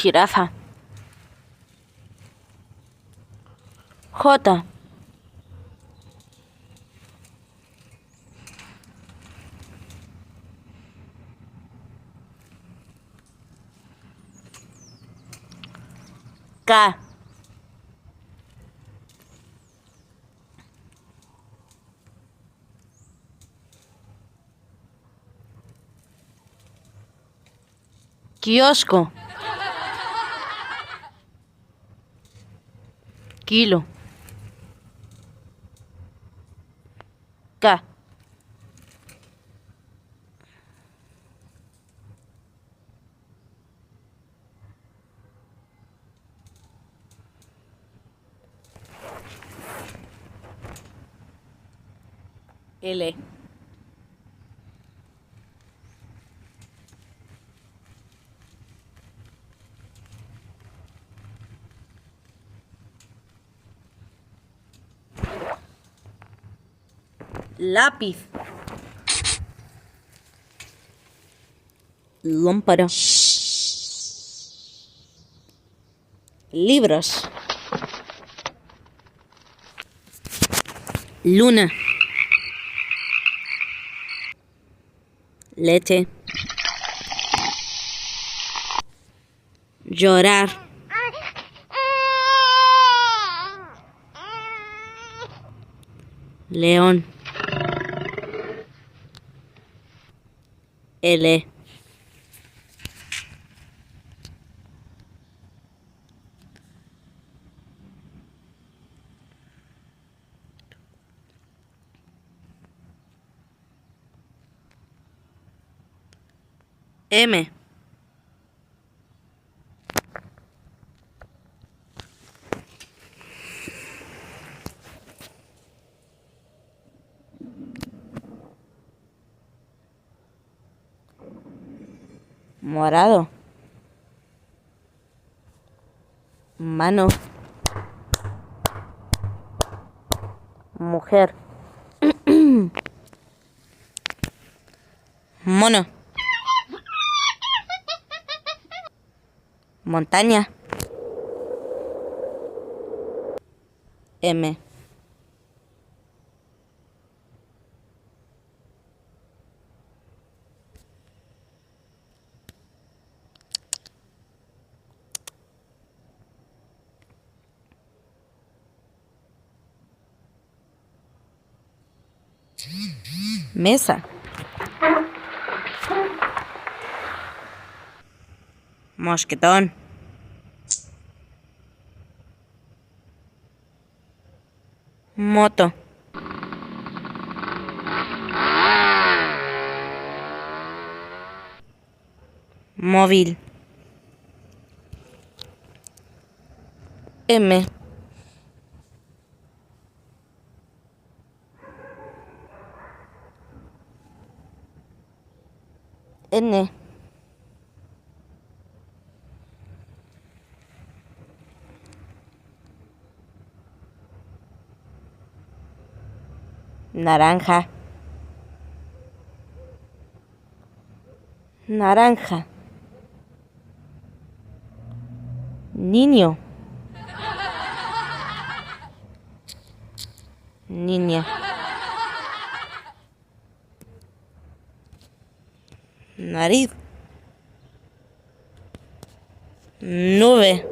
Jirafa. J. K. Kiosco. Kilo. K. L. Lápiz. Lámpara. Libros. Luna. Leche. Llorar. León. L. M. Morado. Mano. Mujer. Mono. Montaña. M. Mesa. Mosquetón. Moto. Móvil. M. N. Naranja. Naranja. Niño. Niña. Nariz. Nube.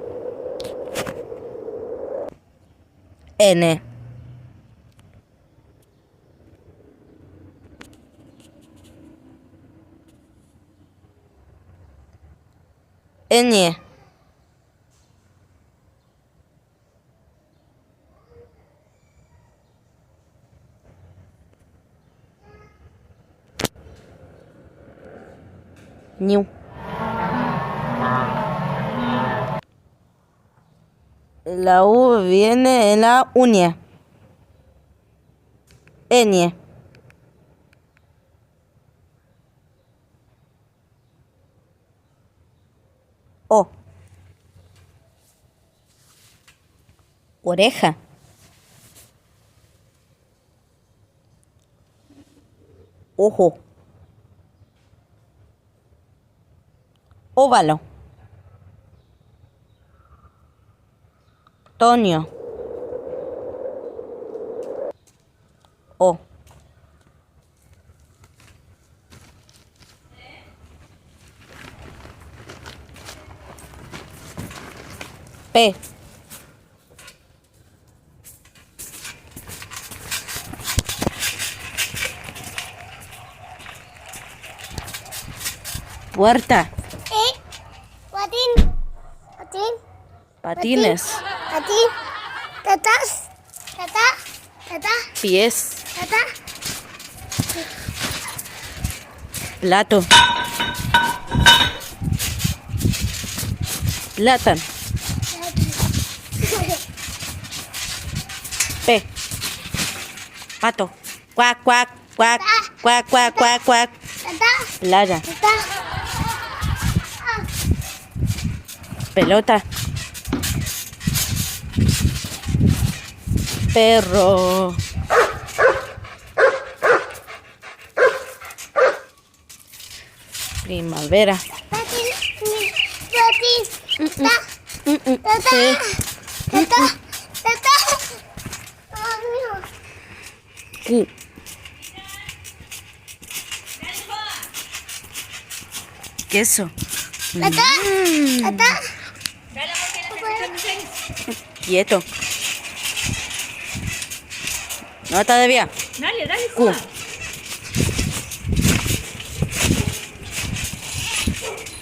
N. Ñ. Ñu. La U viene en la uña. Ñ. O. Oreja. Ojo. Óvalo. Otoño. O. P. Puerta. Patín. Patines. Patín. Tatas. Tata. Pies. Tata. Plato. Plátano. P. Pato. Cuac, cuac, cuac, cuac, cuac, cuac, cuac. Tata. Playa. Tata. Pelota. Perro. Primavera. Patín. Tata. Sí. Tata. Oh, no. Q. Queso. Tata. Quieto. No todavía. Dale, Q. Juan.